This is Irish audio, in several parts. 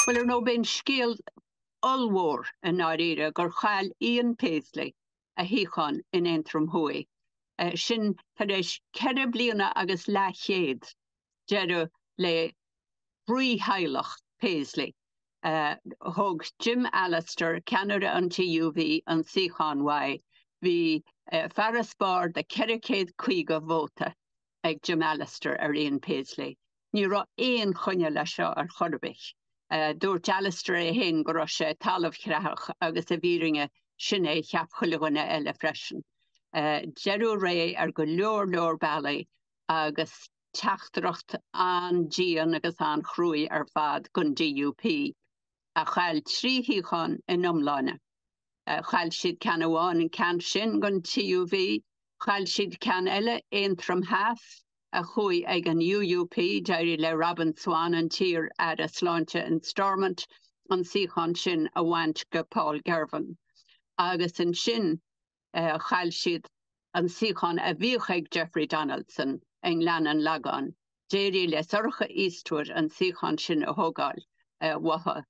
Well no ben scéal allmór in áíre gur chail Ian Paisley a híchan in Antrim Hui. Sin tar éis ceithre bliana agus le chéad deireadh le brí heilech Paisley. Thug Jim Allister Canada an TUV an Síocháin Wai. Bhí fearras bár de ceithre céad cuige vóta ag Jim Allister ar Ian Paisley. Ní raibh aon chunne lei seo ar chorbich. Dúirt Allister é hen go raibh sé talamh chreach agus a bhíringe sin é cheap chuileáine eile freisin. Deireadh ré ar go leor bailí agus teachtareacht an Gian agus an chrúi ar fad gon DUP a chail trí híchan in iomláine. Chail siad cean amháin in cean sin gon TUV, chail siad cean eile Antrim Heath a chuaigh ag an UUP deireadh le Robin Swan an tír ad a sláinte in Stormont an Síocháin sin a bhaint go Paul Gervin. Agus in sin chail siad an Síocháin a bhíoch ag Jeffrey Donaldson ag Leanan Lagan. Déirí le sorcha Eastwood an Síocháin sin a thógáil watha.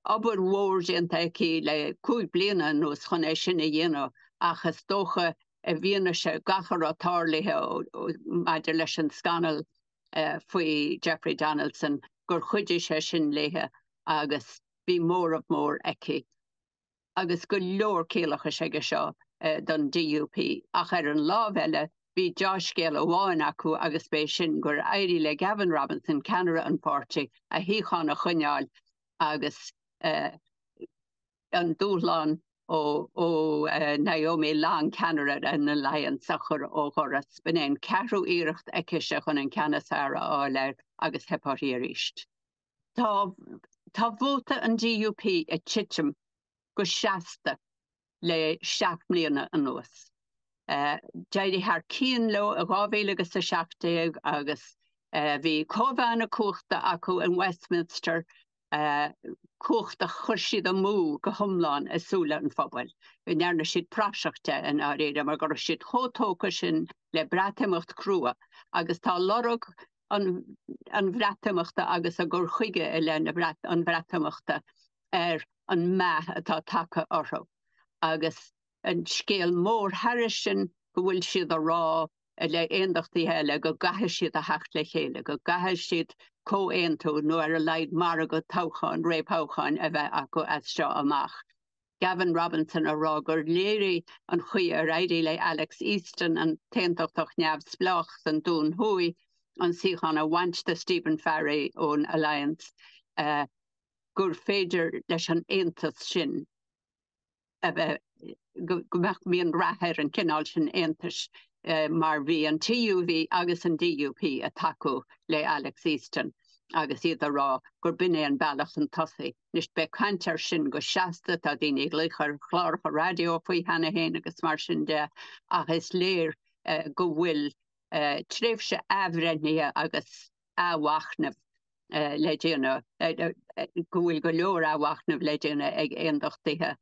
Aber mhór déanta aici le 5 bliana nuas chun é sin a dhéanamh achas dócha a bhíonn sé gachar atárlaithe ó maidir leis an scanal faoi Jeffrey Donaldson gur chuidir sé sin léthe agus bhí mór aici. Agus go leor céalacha sé go seo don DUP ach ar an lámh eile bhí Josh Gale amháin acu agus bé sin gur éirí le Gavin Robinson Canada an Pártaí a híchan a chuineáil agus an dúshlán ó Naomi Long Canada an Alliance a chur ó choras b'néan ceathrú iirecht aiceise chun an Ceannasára áileir agus heparíocht. Tá bhóta an DUP a titim go seasta le 7 bliana an nuas. Deireadh thar cían leo a 2017 agus bhí cóbhána cuachta acu in Westminster cuachta chuirsiad a mú go thomláin a súla an phobal. Nearna siad práiseachta in áireadh mar gur siad chótóca sin le breatimicht crua agus tá lorg an bhreatimiachta agus a gur chuige i le an bhreatimiachta ar an meth atá take orthu. Agus an scéal mór thairis sin go bhfuil siad a rá le aondachtaí heile go gcaitheadh siad a theacht le chéile, go gcaitheadh siad có-aontú nó ar a leid mar go tócháin, réabhtócháin a bheith acu as seo amach. Gavin Robinson a rá gur léirí an chuí a éirí le Alex Easton an taontachtach neamh splach san dún hui an Síocháin a bhaint de Stephen Farry ón Alliance gur féidir leis an aontas sin a bheith go mbeadh míon rathair an cinál sin aontas mar bhí an TUV agus an DUP a tacu le Alex Easton agus iad a rá gur bine an bailach an tosaí. Nis be cantar sin go seasta tá daoine gluchar chlár a radio faoi hena héin agus mar sin de agus léir go bhfuil tréimhse ahbhreithne agus áhachnamh le déanamh go bhfuil go leor áhachnamh le déanamh ag aondachtaithe.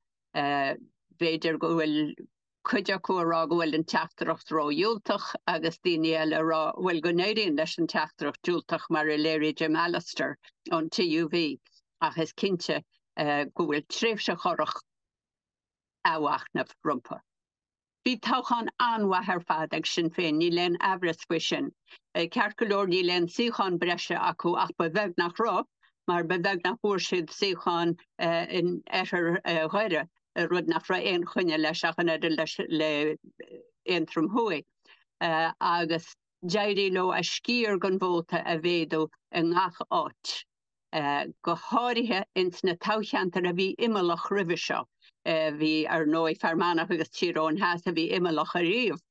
Beidir go bhfuil chuide rá go bhfuil an teachtareacht róúltach agus daoine eile rá bhfuil go néiríonn leis an teachtareacht dúltach mar a léirí Jim Allister an TUV agus cinnte go bhfuil tréimhse chorach áhachnamh rumpa. Bhí tóchan anmhaith ar fad ag sin féin ní len abras faoi sin. Ceart go leor ní len Síocháin breise acu ach ba bheith nach rá mar ba bheith nach uair siad Síocháin in éitir ghaire rud nach ra éon chuine leis achan le Antrim Hui. Agus deirí lo a scíor gon bhóta a bhéadú in ngach áit. Go háirithe ins na toghcheantar a bhí imealach roimhe seo. Bhí ar nói Fermanach agus Tyrone Heath a bhí imealach a riamh.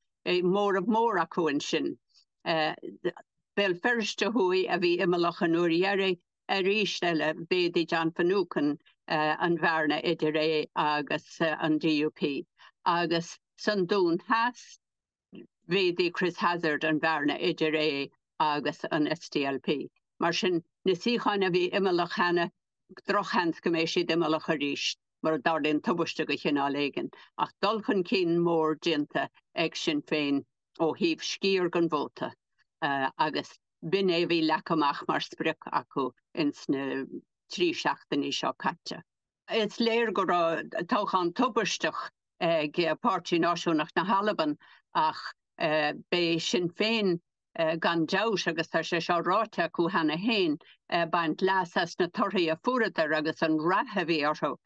Mór acu an sin. Bel firste hui a bhí imealach an uair a rístelle bédi John Finucane an bharna idir é agus an DUP. Agus san dún Heath bédi Chris Hazard an bharna idir é agus an SDLP. Mar sin na Síocháin a bhí imealach hena drochhans go mééis siad imealach a ríist mar darlíonn tubaiste go chinál éigean. Ach dulchan cín mór dinta ag sin féin ó híomh scíor gon bhóta. Agus bin é bhí lecamach mar sprioc acu ins na trí seachtaí seo caite. Is léir go táchan tubairsteach ge Pártí Náisiúnach na Halaban ach bé Sinn Féin gan deis agus tá sé seo ráite acu hena héin baint leas na torthaí a furadar agus an ratha bhí orthu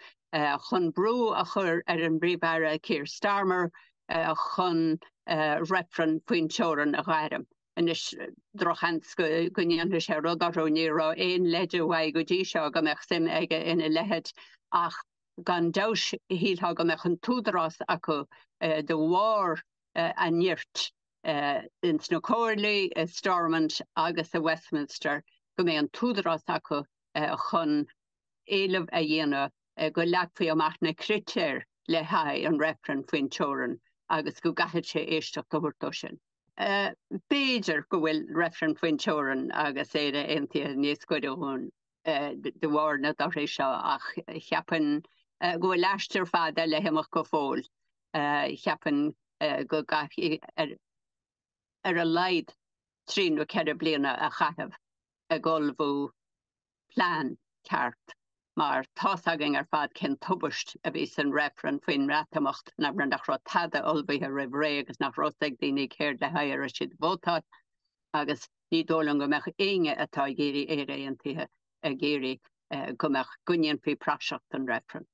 chun brú a chur an bríomhara Keir Starmer chun referan faoin teoran a gairim. Is drochans gunnean sé rudarú ní ra éon leidir bhaid go dtí seo go meach sim ige ina lehead ach gan deis híltha go meach an túdarás acu de bhár a níirt in na Comhairle, Stormont agus a Westminster go mé an túdarás acu chun éileh a dhéanamh go leagfaí amach na critéir le haidh an referan faoin teoran agus go gaithead sé éisteach do bhirtó sin. Béidir go bhfuil referan faoin teoran agus éire aontaithe níos cuideún de bhár na éis seo ach cheapan go bhfuil leistir fada le himach go fóil cheapan go ar a leid trí nó ceithre bliana a chaithimh a gulbhú plán ceart mar tásaiging ar fad cin tubaist a bhí san referan faoin ratamacht na bhar nach rá tada olbíthe roimh ré agus nach rosaigh daoine céir le haghair a siad bhótáid agus ní dólan go meach aonge atá géirí éire aontaithe a géirí go meach gunnean faoi praseacht an referan.